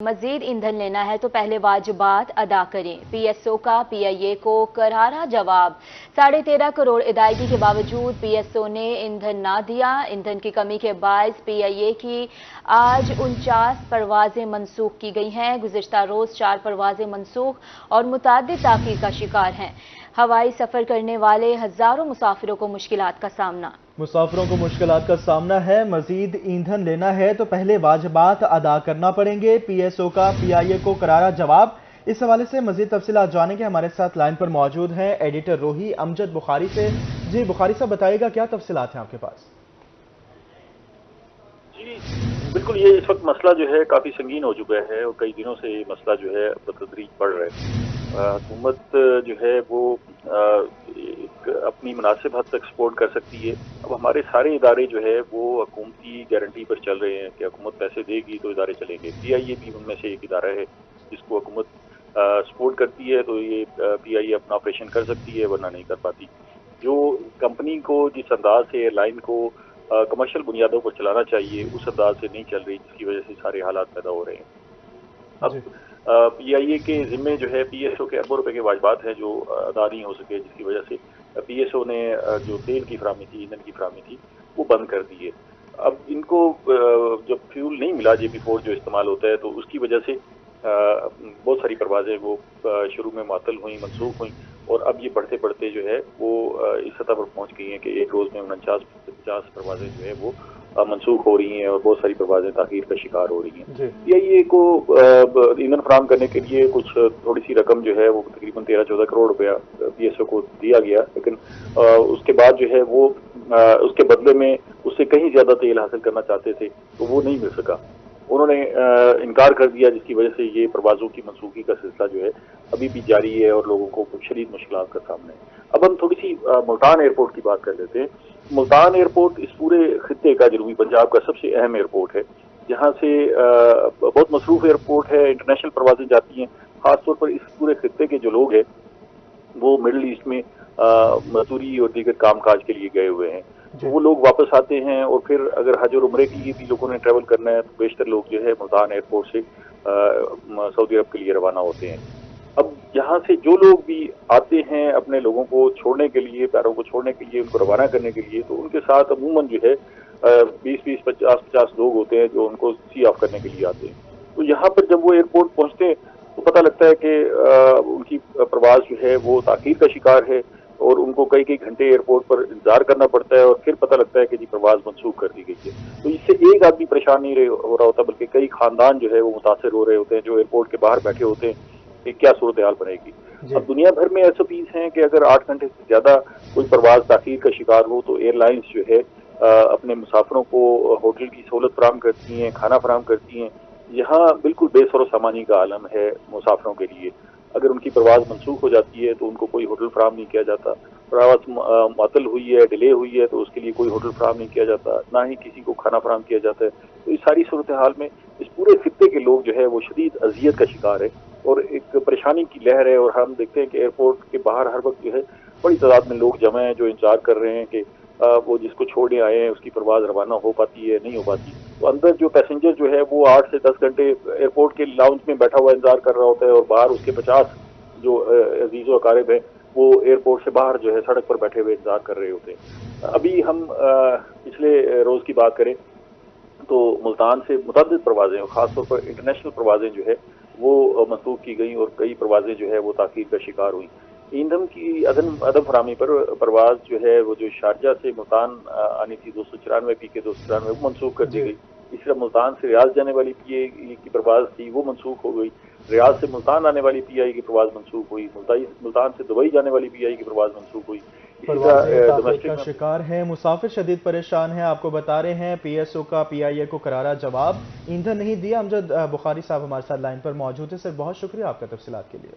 मजीद ईंधन लेना है तो पहले वाजिबात अदा करें। पीएसओ का पीआईए को करारा जवाब। 13.5 करोड़ अदायगी के बावजूद पीएसओ ने ईंधन ना दिया। ईंधन की कमी के बायस पीआईए की आज 49 परवाजें मनसूख की गई हैं। गुज़िश्ता रोज 4 परवाजें मनसूख और मुतादिद ताख़ीर का शिकार हैं। हवाई सफर करने वाले हजारों मुसाफिरों को मुश्किलात का सामना है। मजीद ईंधन लेना है तो पहले वाजिबात अदा करना पड़ेंगे। पीएसओ का पीआईए को करारा जवाब। इस हवाले से मजीद तफसीलात जानेंगे। हमारे साथ लाइन पर मौजूद हैं एडिटर रोही अमजद बुखारी से। जी बुखारी साहब, बताइएगा क्या तफसीलात हैं आपके पास? जी बिल्कुल, ये इस वक्त मसला जो है काफ़ी संगीन हो चुका है और कई दिनों से ये मसला जो है बतदरीज बढ़ रहा है। हुकूमत जो है वो अपनी मुनासिब हद तक सपोर्ट कर सकती है। अब हमारे सारे इदारे जो है वो हुकूमती गारंटी पर चल रहे हैं कि हुकूमत पैसे देगी तो इदारे चलेंगे। पीआईए भी उनमें से एक इदारा है जिसको हुकूमत सपोर्ट करती है तो ये पीआईए अपना ऑपरेशन कर सकती है, वरना नहीं कर पाती। जो कंपनी को जिस अंदाज से एयरलाइन को कमर्शियल बुनियादों पर चलाना चाहिए उस अंदाज से नहीं चल रही, जिसकी वजह से सारे हालात पैदा हो रहे हैं। अब पीआईए के जिम्मे जो है पीएसओ के अरबों रुपए के वाजिबात हैं जो अदा नहीं हो सके, जिसकी वजह से पीएसओ ने जो तेल की फरामी थी, ईंधन की फरामी थी, वो बंद कर दी है। अब इनको जब फ्यूल नहीं मिला JP4 जो इस्तेमाल होता है तो उसकी वजह से बहुत सारी परवाजें वो शुरू में मुअत्तल हुई, मनसूख हुई और अब ये बढ़ते बढ़ते जो है वो इस सतह पर पहुंच गई हैं कि एक रोज में 49-50 परवाजें जो है वो मनसूख हो रही हैं और बहुत सारी परवाजें ताखीर का शिकार हो रही हैं। पीआईए को ईंधन फराहम करने के लिए कुछ थोड़ी सी रकम जो है वो तकरीबन 13-14 करोड़ रुपया पीएसओ को दिया गया, लेकिन उसके बाद जो है वो उसके बदले में उससे कहीं ज्यादा तेल हासिल करना चाहते थे तो वो नहीं मिल सका। उन्होंने इनकार कर दिया, जिसकी वजह से ये परवाजों की मनसूखी का सिलसिला जो है अभी भी जारी है और लोगों को शदीद मुश्किलात का सामना है। अब हम थोड़ी सी मुल्तान एयरपोर्ट की बात कर लेते हैं। मुल्तान एयरपोर्ट इस पूरे खित्ते का, जनूबी पंजाब का सबसे अहम एयरपोर्ट है, जहाँ से बहुत मसरूफ एयरपोर्ट है, इंटरनेशनल परवाजें जाती हैं। खासतौर पर इस पूरे खित्ते के जो लोग हैं वो मिडल ईस्ट में मजदूरी और दीगर काम काज के लिए गए हुए हैं, तो वो लोग वापस आते हैं और फिर अगर हज और उम्रे के लिए भी लोगों ने ट्रैवल करना है तो बेशतर लोग जो है मुल्तान एयरपोर्ट से सऊदी अरब के लिए रवाना होते हैं। अब यहाँ से जो लोग भी आते हैं अपने लोगों को छोड़ने के लिए, प्यारों को छोड़ने के लिए, उनको रवाना करने के लिए, तो उनके साथ अमूमन जो है 20-20, 50-50 लोग होते हैं जो उनको सी ऑफ करने के लिए आते हैं। तो यहाँ पर जब वो एयरपोर्ट पहुंचते हैं तो पता लगता है कि उनकी प्रवास जो है वो ताखीर का शिकार है और उनको कई कई घंटे एयरपोर्ट पर इंतजार करना पड़ता है और फिर पता लगता है कि जी प्रवास मनसूख कर दी गई है। तो इससे एक आदमी परेशान नहीं हो रहा होता, बल्कि कई खानदान जो है वो मुतासर हो रहे होते हैं जो एयरपोर्ट के बाहर बैठे होते हैं कि क्या सूरत हाल बनेगी। अब दुनिया भर में SOPs हैं कि अगर 8 घंटे से ज्यादा कोई प्रवास ताखीर का शिकार हो तो एयरलाइंस जो है अपने मुसाफिरों को होटल की सहूलत फराहम करती हैं, खाना फराहम करती हैं। यहाँ बिल्कुल बेसर सामानी का आलम है मुसाफिरों के लिए। अगर उनकी परवाज मनसूख हो जाती है तो उनको कोई होटल फराहम नहीं किया जाता। परवाज मुअत्तल हुई है, डिले हुई है तो उसके लिए कोई होटल फराहम नहीं किया जाता, ना ही किसी को खाना फराहम किया जाता है। तो इस सारी सूरत हाल में इस पूरे खित्ते के लोग जो है वो शदीद अजियत का शिकार है और एक परेशानी की लहर है। और हम देखते हैं कि एयरपोर्ट के बाहर हर वक्त जो है बड़ी तादाद में लोग जमा हैं जो इंतजार कर रहे हैं कि वो जिसको छोड़ने आए हैं उसकी परवाज रवाना हो पाती है, नहीं हो पाती। तो अंदर जो पैसेंजर जो है वो 8 से 10 घंटे एयरपोर्ट के लाउंज में बैठा हुआ इंतजार कर रहा होता है और बाहर उसके 50 जो अजीज़ो अकारिब हैं वो एयरपोर्ट से बाहर जो है सड़क पर बैठे हुए इंतजार कर रहे होते हैं। अभी हम पिछले रोज की बात करें तो मुल्तान से मुतअद्दिद परवाजें, खासतौर पर इंटरनेशनल परवाजें जो है वो मनसूख की गई और कई परवाजें जो है वो ताखीर का शिकार हुई। ईंधन की अदम फरामी पर परवाज जो है वो जो शारजा से मुल्तान आनी थी 294 PK 294 वो मनसूख कर दी गई। इस तरह मुल्तान से रियाज जाने वाली PI की परवाज थी वो मनसूख हो गई। रियाज से मुल्तान आने वाली PI की परवाज मनसूख हुई। मुल्तान से दुबई जाने वाली PI की परवाज मनसूख हुई। डोमेस्टिक का शिकार है, मुसाफिर शदीद परेशान है। आपको बता रहे हैं पीएसओ का पीआईए को करारा जवाब। ईंधन नहीं दिया। अमजद बुखारी साहब हमारे साथ लाइन पर मौजूद है। सर बहुत शुक्रिया आपका तफसीलात के लिए।